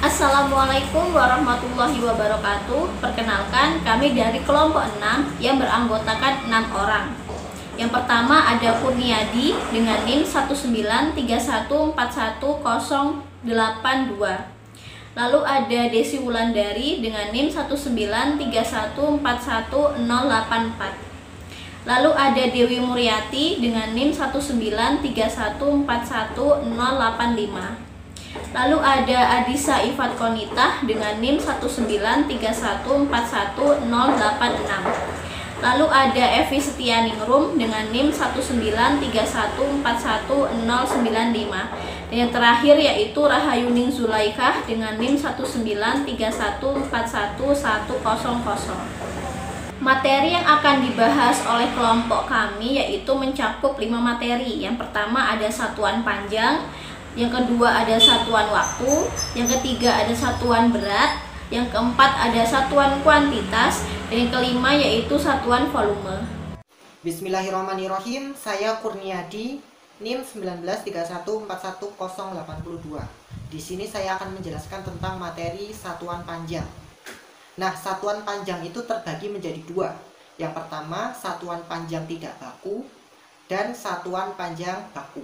Assalamualaikum warahmatullahi wabarakatuh. Perkenalkan, kami dari kelompok 6 yang beranggotakan 6 orang. Yang pertama ada Kurniadi dengan NIM 19314141082. Lalu ada Desi Wulandari dengan NIM 193141084. Lalu ada Dewi Muryati dengan NIM 193141085. Lalu ada Adisa Ifat Konitah dengan NIM 193141086. Lalu ada Evi Setianingrum dengan NIM 193141095. Dan yang terakhir yaitu Rahayuning Zulaikah dengan NIM 193141100. Materi yang akan dibahas oleh kelompok kami yaitu mencakup 5 materi. Yang pertama ada satuan panjang, yang kedua ada satuan waktu, yang ketiga ada satuan berat, yang keempat ada satuan kuantitas, dan yang kelima yaitu satuan volume. Bismillahirrahmanirrahim. Saya Kurniadi, NIM 193141082. Di sini saya akan menjelaskan tentang materi satuan panjang. Nah, satuan panjang itu terbagi menjadi dua. Yang pertama, satuan panjang tidak baku dan satuan panjang baku.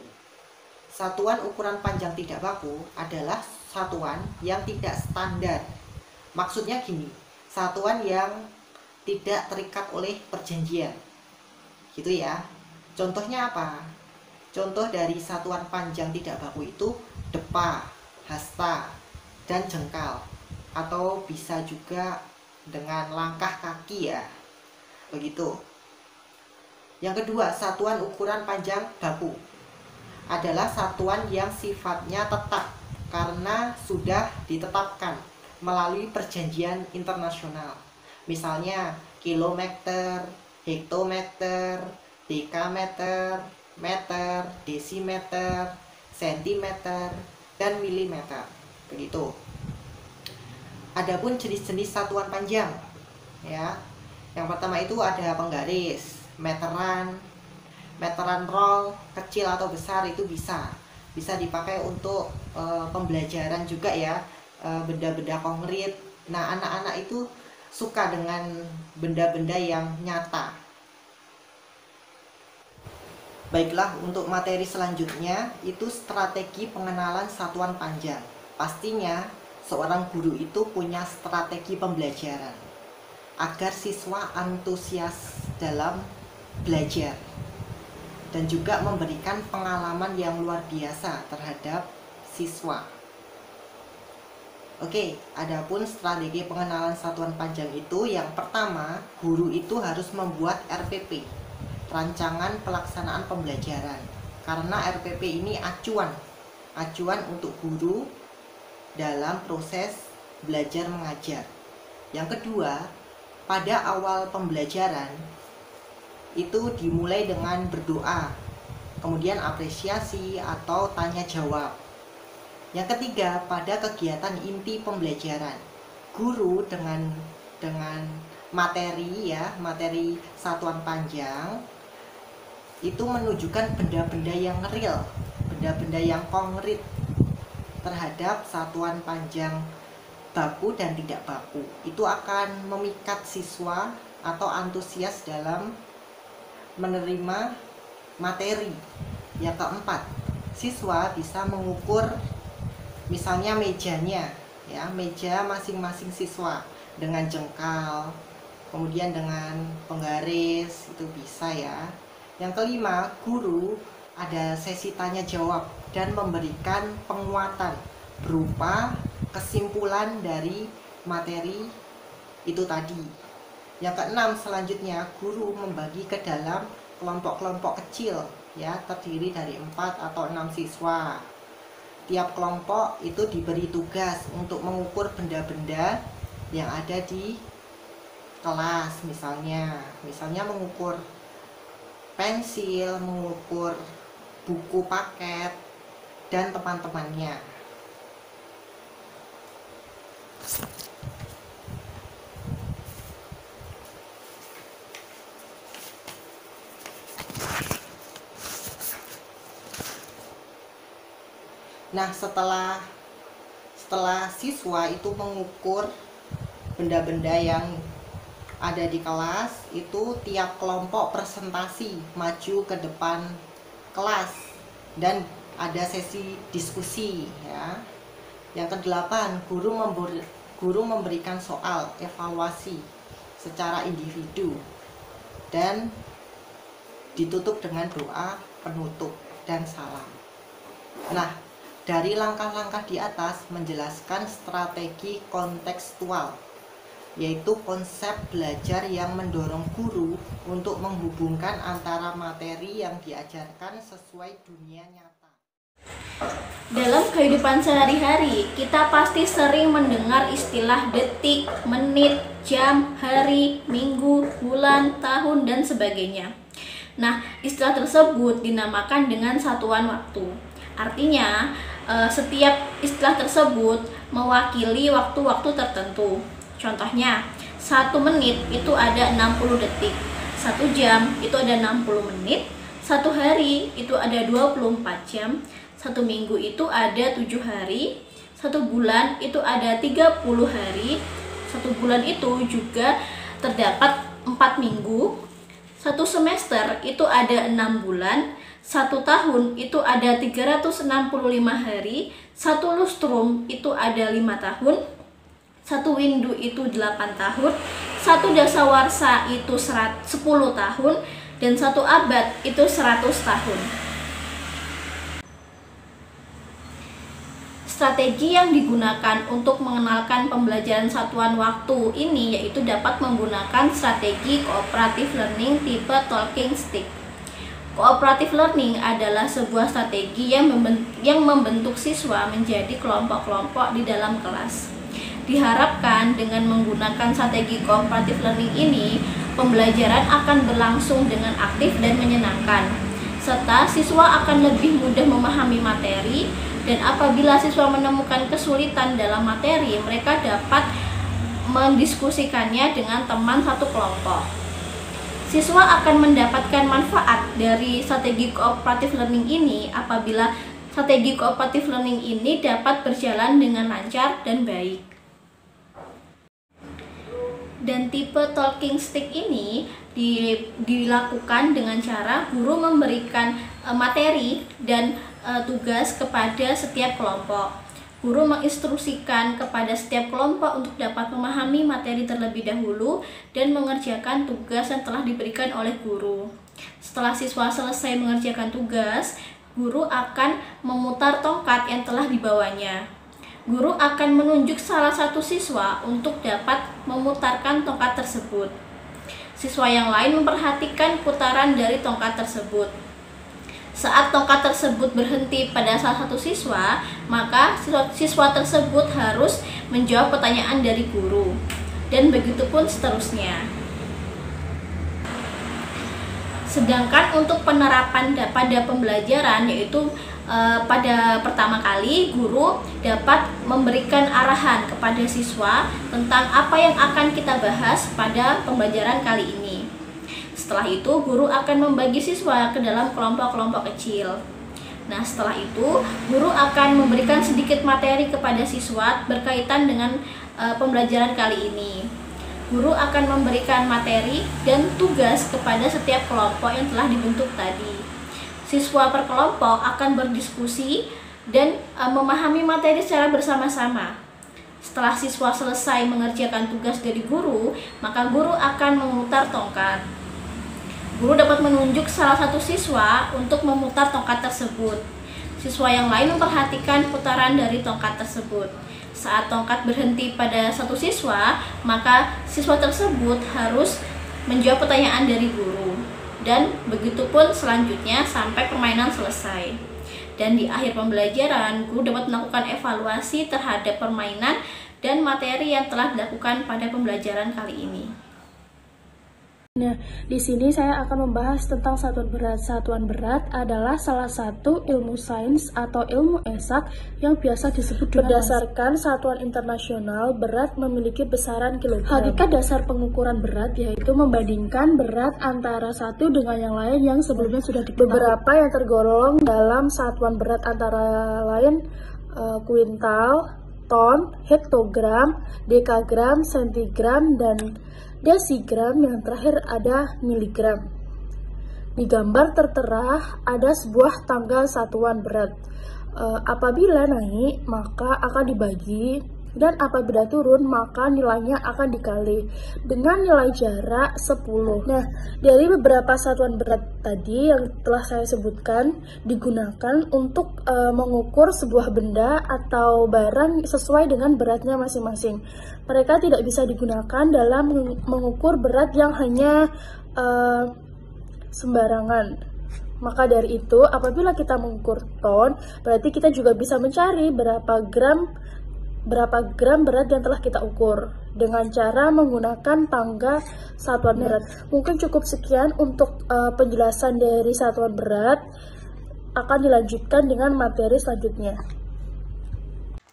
Satuan ukuran panjang tidak baku adalah satuan yang tidak standar. Maksudnya gini, satuan yang tidak terikat oleh perjanjian. Gitu ya. Contohnya apa? Contoh dari satuan panjang tidak baku itu depa, hasta, dan jengkal. Atau bisa juga dengan langkah kaki ya. Begitu. Yang kedua, satuan ukuran panjang baku adalah satuan yang sifatnya tetap karena sudah ditetapkan melalui perjanjian internasional. Misalnya kilometer, hektometer, dekameter, meter, desimeter, sentimeter, dan milimeter. Begitu. Adapun jenis-jenis satuan panjang ya. Yang pertama itu ada penggaris, meteran, meteran roll, kecil atau besar itu bisa dipakai untuk pembelajaran juga ya, benda-benda konkret. Nah, anak-anak itu suka dengan benda-benda yang nyata. Baiklah, untuk materi selanjutnya itu strategi pengenalan satuan panjang. Pastinya seorang guru itu punya strategi pembelajaran agar siswa antusias dalam belajar dan juga memberikan pengalaman yang luar biasa terhadap siswa. Oke, adapun strategi pengenalan satuan panjang itu, yang pertama, guru itu harus membuat RPP, rancangan pelaksanaan pembelajaran. Karena RPP ini acuan untuk guru dalam proses belajar mengajar. Yang kedua, pada awal pembelajaran itu dimulai dengan berdoa, kemudian apresiasi atau tanya jawab. Yang ketiga, pada kegiatan inti pembelajaran, guru dengan materi satuan panjang itu menunjukkan benda-benda yang real, benda-benda yang konkret terhadap satuan panjang baku dan tidak baku. Itu akan memikat siswa atau antusias dalam menerima materi. Yang keempat, siswa bisa mengukur misalnya mejanya ya, meja masing-masing siswa dengan jengkal, kemudian dengan penggaris, itu bisa ya. Yang kelima, guru ada sesi tanya jawab dan memberikan penguatan berupa kesimpulan dari materi itu tadi. Yang keenam, selanjutnya guru membagi ke dalam kelompok-kelompok kecil ya, terdiri dari 4 atau 6 siswa. Tiap kelompok itu diberi tugas untuk mengukur benda-benda yang ada di kelas, misalnya mengukur pensil, mengukur buku paket, dan teman-temannya. Nah, setelah setelah siswa itu mengukur benda-benda yang ada di kelas, itu tiap kelompok presentasi maju ke depan kelas dan ada sesi diskusi ya. Yang ke-8, guru memberikan soal evaluasi secara individu dan ditutup dengan doa penutup dan salam. Nah, dari langkah-langkah di atas menjelaskan strategi kontekstual, yaitu konsep belajar yang mendorong guru untuk menghubungkan antara materi yang diajarkan sesuai dunia nyata. Dalam kehidupan sehari-hari, kita pasti sering mendengar istilah detik, menit, jam, hari, minggu, bulan, tahun, dan sebagainya. Nah, istilah tersebut dinamakan dengan satuan waktu. Artinya, setiap istilah tersebut mewakili waktu-waktu tertentu. Contohnya, 1 menit itu ada 60 detik, 1 jam itu ada 60 menit, 1 hari itu ada 24 jam, 1 minggu itu ada 7 hari, 1 bulan itu ada 30 hari, 1 bulan itu juga terdapat 4 minggu, 1 semester itu ada 6 bulan, 1 tahun itu ada 365 hari, 1 lustrum itu ada 5 tahun, 1 windu itu 8 tahun, 1 dasawarsa itu 10 tahun, dan 1 abad itu 100 tahun. Strategi yang digunakan untuk mengenalkan pembelajaran satuan waktu ini yaitu dapat menggunakan strategi cooperative learning tipe talking stick. Cooperative learning adalah sebuah strategi yang membentuk siswa menjadi kelompok-kelompok di dalam kelas. Diharapkan dengan menggunakan strategi cooperative learning ini, pembelajaran akan berlangsung dengan aktif dan menyenangkan, serta siswa akan lebih mudah memahami materi, dan apabila siswa menemukan kesulitan dalam materi, mereka dapat mendiskusikannya dengan teman satu kelompok. Siswa akan mendapatkan manfaat dari strategi cooperative learning ini apabila strategi cooperative learning ini dapat berjalan dengan lancar dan baik. Dan tipe talking stick ini dilakukan dengan cara guru memberikan materi dan tugas kepada setiap kelompok. Guru menginstruksikan kepada setiap kelompok untuk dapat memahami materi terlebih dahulu dan mengerjakan tugas yang telah diberikan oleh guru. Setelah siswa selesai mengerjakan tugas, guru akan memutar tongkat yang telah dibawanya. Guru akan menunjuk salah satu siswa untuk dapat memutarkan tongkat tersebut. Siswa yang lain memperhatikan putaran dari tongkat tersebut. Saat tongkat tersebut berhenti pada salah satu siswa, maka siswa tersebut harus menjawab pertanyaan dari guru. Dan begitu pun seterusnya. Sedangkan untuk penerapan pada pembelajaran, yaitu pada pertama kali guru dapat memberikan arahan kepada siswa tentang apa yang akan kita bahas pada pembelajaran kali ini. Setelah itu guru akan membagi siswa ke dalam kelompok-kelompok kecil. Nah, setelah itu guru akan memberikan sedikit materi kepada siswa berkaitan dengan pembelajaran kali ini. Guru akan memberikan materi dan tugas kepada setiap kelompok yang telah dibentuk tadi. Siswa per kelompok akan berdiskusi dan memahami materi secara bersama-sama. Setelah siswa selesai mengerjakan tugas dari guru, maka guru akan memutar tongkat. Guru dapat menunjuk salah satu siswa untuk memutar tongkat tersebut. Siswa yang lain memperhatikan putaran dari tongkat tersebut. Saat tongkat berhenti pada satu siswa, maka siswa tersebut harus menjawab pertanyaan dari guru. Dan begitu pun selanjutnya sampai permainan selesai. Dan di akhir pembelajaran, guru dapat melakukan evaluasi terhadap permainan dan materi yang telah dilakukan pada pembelajaran kali ini. Nah, di sini saya akan membahas tentang satuan berat. Satuan berat adalah salah satu ilmu sains atau ilmu eksak yang biasa disebut berdasarkan satuan internasional. Berat memiliki besaran kilogram. Hakikat dasar pengukuran berat yaitu membandingkan berat antara satu dengan yang lain yang sebelumnya sudah diketahui. Beberapa yang tergolong dalam satuan berat antara lain kuintal, ton, hektogram, dekagram, sentigram, dan desigram, yang terakhir ada miligram. Di gambar tertera ada sebuah tangga satuan berat. Apabila naik maka akan dibagi, dan apabila turun maka nilainya akan dikali dengan nilai jarak 10. Nah, dari beberapa satuan berat tadi yang telah saya sebutkan digunakan untuk mengukur sebuah benda atau barang sesuai dengan beratnya masing-masing. Mereka tidak bisa digunakan dalam mengukur berat yang hanya sembarangan. Maka dari itu, apabila kita mengukur ton, berarti kita juga bisa mencari berapa gram berat yang telah kita ukur dengan cara menggunakan tangga satuan berat. Mungkin cukup sekian untuk penjelasan dari satuan berat. Akan dilanjutkan dengan materi selanjutnya.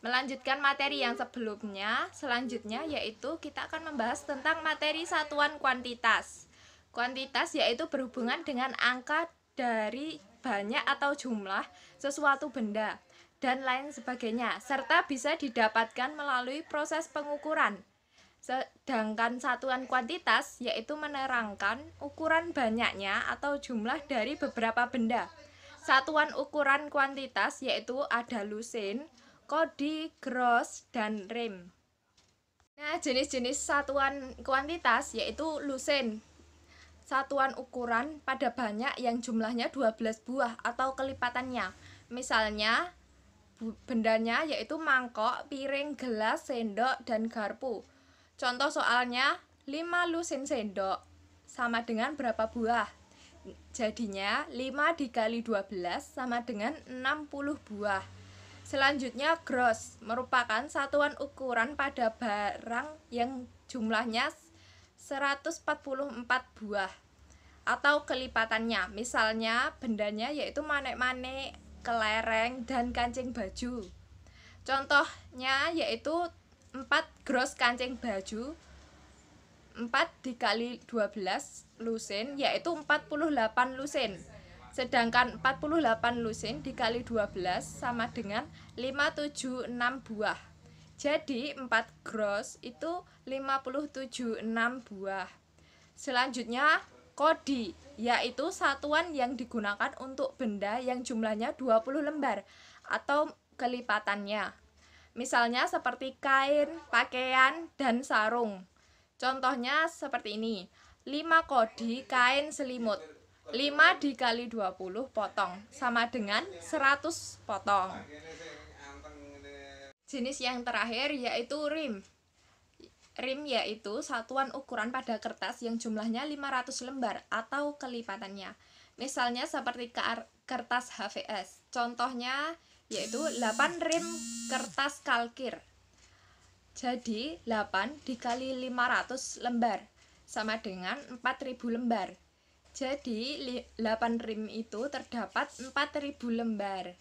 Melanjutkan materi yang sebelumnya, selanjutnya yaitu kita akan membahas tentang materi satuan kuantitas. Kuantitas yaitu berhubungan dengan angka dari banyak atau jumlah sesuatu benda dan lain sebagainya, serta bisa didapatkan melalui proses pengukuran. Sedangkan satuan kuantitas yaitu menerangkan ukuran banyaknya atau jumlah dari beberapa benda. Satuan ukuran kuantitas yaitu ada lusin, kodi, gross, dan rem. Nah, jenis-jenis satuan kuantitas yaitu lusin, satuan ukuran pada banyak yang jumlahnya 12 buah atau kelipatannya. Misalnya, bendanya yaitu mangkok, piring, gelas, sendok, dan garpu. Contoh soalnya, 5 lusin sendok sama dengan berapa buah? Jadinya 5 dikali 12 sama dengan 60 buah. Selanjutnya, gross merupakan satuan ukuran pada barang yang jumlahnya 144 buah atau kelipatannya. Misalnya bendanya yaitu manek-manek, kelereng, dan kancing baju. Contohnya yaitu 4 gross kancing baju, 4 dikali 12 lusin yaitu 48 lusin. Sedangkan 48 lusin dikali 12 sama dengan 576 buah. Jadi 4 gross itu 576 buah. Selanjutnya kodi, yaitu satuan yang digunakan untuk benda yang jumlahnya 20 lembar atau kelipatannya. Misalnya seperti kain, pakaian, dan sarung. Contohnya seperti ini, 5 kodi kain selimut, 5 dikali 20 potong sama dengan 100 potong. Jenis yang terakhir yaitu rim. Rim yaitu satuan ukuran pada kertas yang jumlahnya 500 lembar atau kelipatannya. Misalnya seperti kertas HVS. Contohnya yaitu 8 rim kertas kalkir. Jadi 8 dikali 500 lembar sama dengan 4000 lembar. Jadi 8 rim itu terdapat 4000 lembar.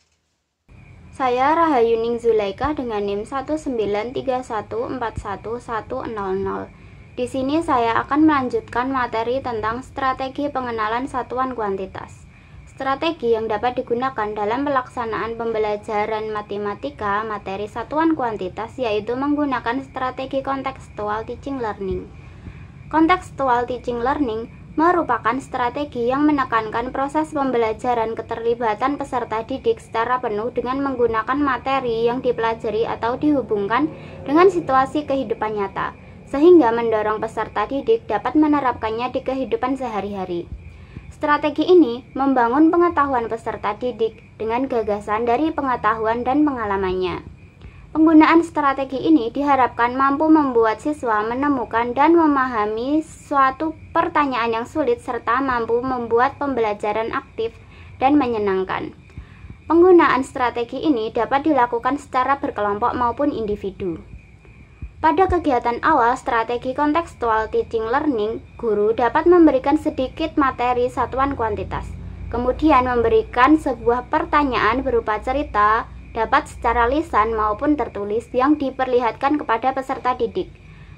Saya Rahayuning Zulaikha dengan NIM 193141100. Di sini saya akan melanjutkan materi tentang strategi pengenalan satuan kuantitas. Strategi yang dapat digunakan dalam pelaksanaan pembelajaran matematika materi satuan kuantitas yaitu menggunakan strategi contextual teaching learning. Contextual teaching learning merupakan strategi yang menekankan proses pembelajaran keterlibatan peserta didik secara penuh dengan menggunakan materi yang dipelajari atau dihubungkan dengan situasi kehidupan nyata, sehingga mendorong peserta didik dapat menerapkannya di kehidupan sehari-hari. Strategi ini membangun pengetahuan peserta didik dengan gagasan dari pengetahuan dan pengalamannya. Penggunaan strategi ini diharapkan mampu membuat siswa menemukan dan memahami suatu pertanyaan yang sulit serta mampu membuat pembelajaran aktif dan menyenangkan. Penggunaan strategi ini dapat dilakukan secara berkelompok maupun individu. Pada kegiatan awal strategi contextual teaching learning, guru dapat memberikan sedikit materi satuan kuantitas, kemudian memberikan sebuah pertanyaan berupa cerita, dapat secara lisan maupun tertulis yang diperlihatkan kepada peserta didik.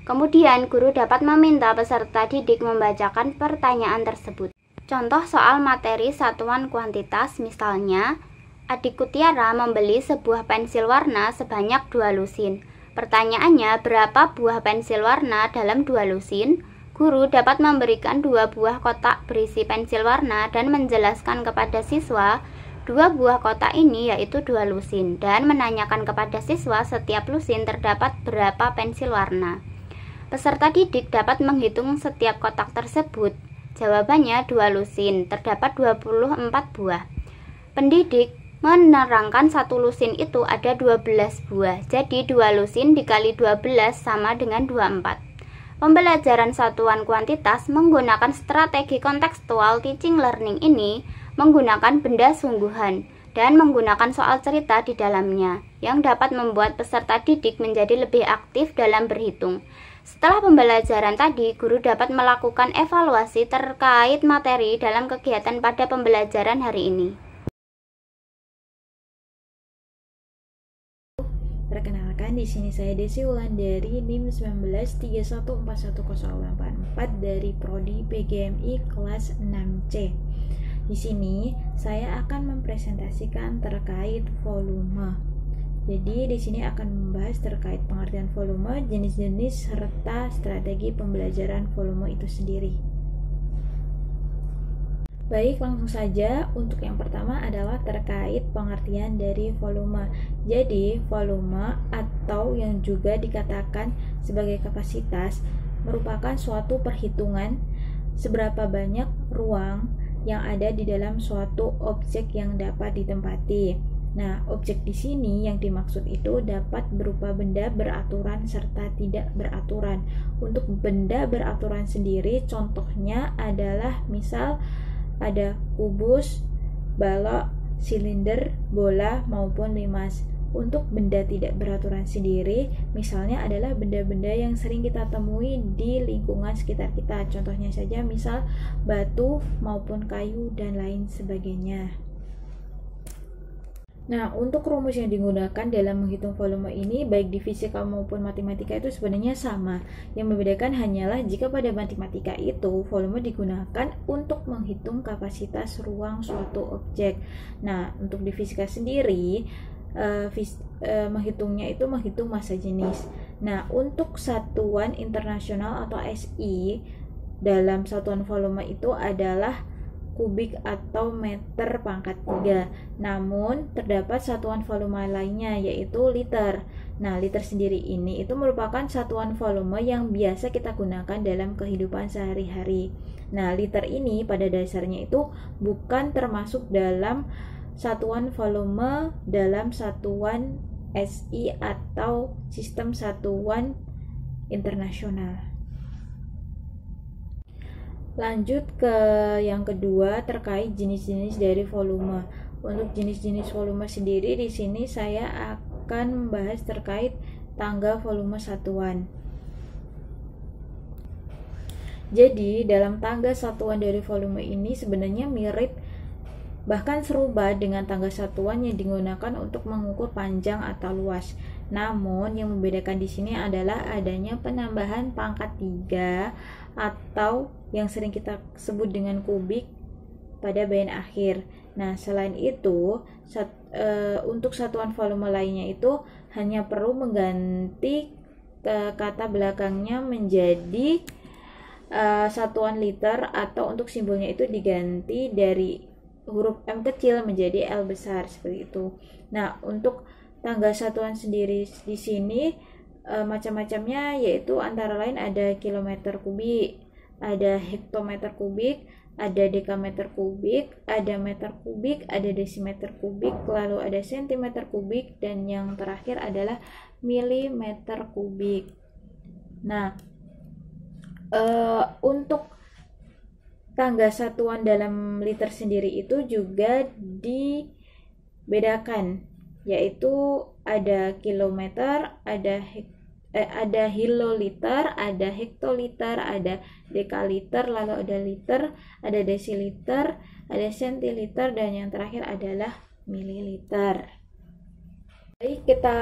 Kemudian, guru dapat meminta peserta didik membacakan pertanyaan tersebut. Contoh soal materi satuan kuantitas misalnya, Adikku Tiara membeli sebuah pensil warna sebanyak 2 lusin. Pertanyaannya, berapa buah pensil warna dalam 2 lusin? Guru dapat memberikan 2 buah kotak berisi pensil warna dan menjelaskan kepada siswa 2 buah kotak ini yaitu 2 lusin dan menanyakan kepada siswa setiap lusin terdapat berapa pensil warna. Peserta didik dapat menghitung setiap kotak tersebut. Jawabannya 2 lusin, terdapat 24 buah. Pendidik menerangkan 1 lusin itu ada 12 buah. Jadi 2 lusin dikali 12 sama dengan 24. Pembelajaran satuan kuantitas menggunakan strategi kontekstual teaching learning ini menggunakan benda sungguhan dan menggunakan soal cerita di dalamnya yang dapat membuat peserta didik menjadi lebih aktif dalam berhitung. Setelah pembelajaran tadi, guru dapat melakukan evaluasi terkait materi dalam kegiatan pada pembelajaran hari ini. Perkenalkan, di sini saya Desi Wulandari, NIM 1931411084 dari Prodi PGMI kelas 6C. Di sini saya akan mempresentasikan terkait volume. Jadi di sini akan membahas terkait pengertian volume, jenis-jenis serta strategi pembelajaran volume itu sendiri. Baik, langsung saja. Untuk yang pertama adalah terkait pengertian dari volume. Jadi, volume atau yang juga dikatakan sebagai kapasitas merupakan suatu perhitungan seberapa banyak ruang yang ada di dalam suatu objek yang dapat ditempati. Nah, objek di sini yang dimaksud itu dapat berupa benda beraturan serta tidak beraturan. Untuk benda beraturan sendiri, contohnya adalah misal ada kubus, balok, silinder, bola, maupun limas. Untuk benda tidak beraturan sendiri, misalnya adalah benda-benda yang sering kita temui di lingkungan sekitar kita. Contohnya saja misal batu maupun kayu dan lain sebagainya. Nah, untuk rumus yang digunakan dalam menghitung volume ini, baik di fisika maupun matematika itu sebenarnya sama. Yang membedakan hanyalah jika pada matematika itu, volume digunakan untuk menghitung kapasitas ruang suatu objek. Nah, untuk di fisika sendiri, menghitungnya itu menghitung massa jenis. Nah, untuk satuan internasional atau SI, dalam satuan volume itu adalah kubik atau meter pangkat 3. Namun terdapat satuan volume lainnya yaitu liter. Nah, liter sendiri ini itu merupakan satuan volume yang biasa kita gunakan dalam kehidupan sehari-hari. Nah, liter ini pada dasarnya itu bukan termasuk dalam satuan volume dalam satuan SI atau sistem satuan internasional. Lanjut ke yang kedua terkait jenis-jenis dari volume. Untuk jenis-jenis volume sendiri di sini saya akan membahas terkait tangga volume satuan. Jadi dalam tangga satuan dari volume ini sebenarnya mirip bahkan serupa dengan tangga satuan yang digunakan untuk mengukur panjang atau luas. Namun yang membedakan di sini adalah adanya penambahan pangkat 3 atau yang sering kita sebut dengan kubik pada bagian akhir. Nah, selain itu, untuk satuan volume lainnya itu hanya perlu mengganti kata belakangnya menjadi satuan liter, atau untuk simbolnya itu diganti dari huruf M kecil menjadi L besar seperti itu. Nah, untuk tangga satuan sendiri di sini macam-macamnya, yaitu antara lain ada kilometer kubik, ada hektometer kubik, ada dekameter kubik, ada meter kubik, ada desimeter kubik, lalu ada sentimeter kubik, dan yang terakhir adalah milimeter kubik. Nah, untuk tangga satuan dalam liter sendiri itu juga dibedakan, yaitu ada kilometer, ada kiloliter, ada hektoliter, ada dekaliter, lalu ada liter, ada desiliter, ada sentiliter, dan yang terakhir adalah mililiter. Baik, kita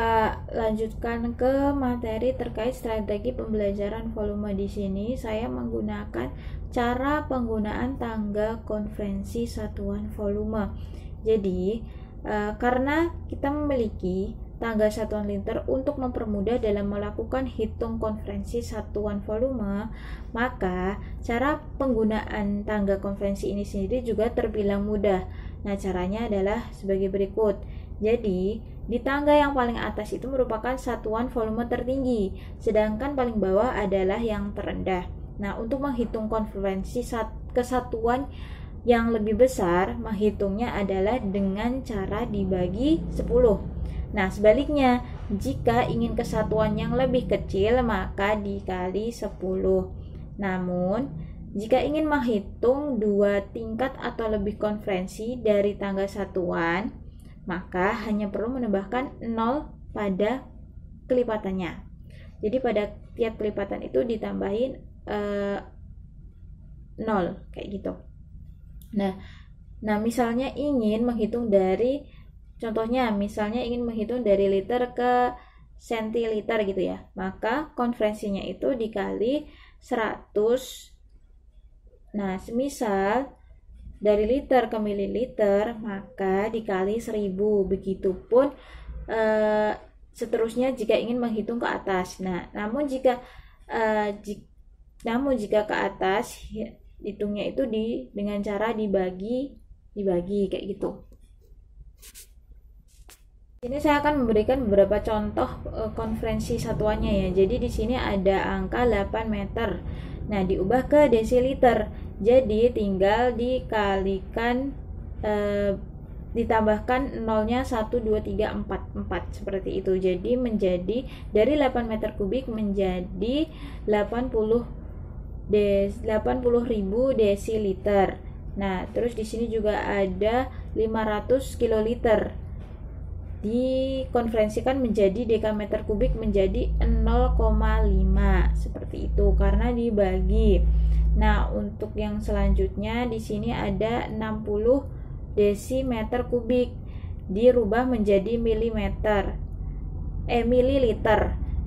lanjutkan ke materi terkait strategi pembelajaran volume. Di sini saya menggunakan cara penggunaan tangga konvensi satuan volume. Jadi karena kita memiliki tangga satuan liter untuk mempermudah dalam melakukan hitung konferensi satuan volume, maka cara penggunaan tangga konferensi ini sendiri juga terbilang mudah. Nah, caranya adalah sebagai berikut. Jadi, di tangga yang paling atas itu merupakan satuan volume tertinggi, sedangkan paling bawah adalah yang terendah. Nah, untuk menghitung konferensi kesatuan yang lebih besar, menghitungnya adalah dengan cara dibagi 10. Nah, sebaliknya, jika ingin kesatuan yang lebih kecil, maka dikali 10. Namun, jika ingin menghitung 2 tingkat atau lebih konferensi dari tangga satuan, maka hanya perlu menambahkan 0 pada kelipatannya. Jadi pada tiap kelipatan itu ditambahin 0, kayak gitu. Nah, misalnya ingin menghitung dari, contohnya misalnya ingin menghitung dari liter ke sentiliter gitu ya, maka konferensinya itu dikali 100. Nah, semisal dari liter ke mililiter, maka dikali 1000. Begitupun seterusnya jika ingin menghitung ke atas. Nah, namun jika ke atas, hitungnya itu dengan cara dibagi kayak gitu. Ini saya akan memberikan beberapa contoh konferensi satuannya ya. Jadi di sini ada angka 8 meter. Nah, diubah ke desiliter. Jadi tinggal dikalikan, ditambahkan nolnya 1, 2, 3, 4 seperti itu. Jadi menjadi dari 8 meter kubik menjadi 80.000 desiliter. Nah, terus di sini juga ada 500 kiloliter. Dikonferensikan menjadi dekameter kubik menjadi 0,5 seperti itu karena dibagi. Nah, untuk yang selanjutnya di sini ada 60 desimeter kubik dirubah menjadi mililiter.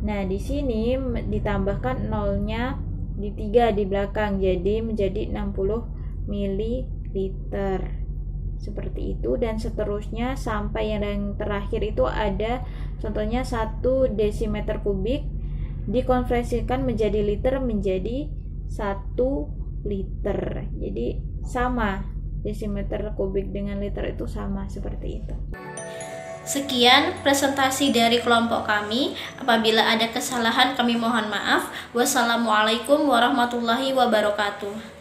Nah, di sini ditambahkan nolnya di 3 di belakang, jadi menjadi 60 mililiter. Seperti itu dan seterusnya sampai yang terakhir itu ada contohnya 1 desimeter kubik dikonversikan menjadi liter menjadi 1 liter. Jadi sama, desimeter kubik dengan liter itu sama seperti itu. Sekian presentasi dari kelompok kami. Apabila ada kesalahan kami mohon maaf. Wassalamualaikum warahmatullahi wabarakatuh.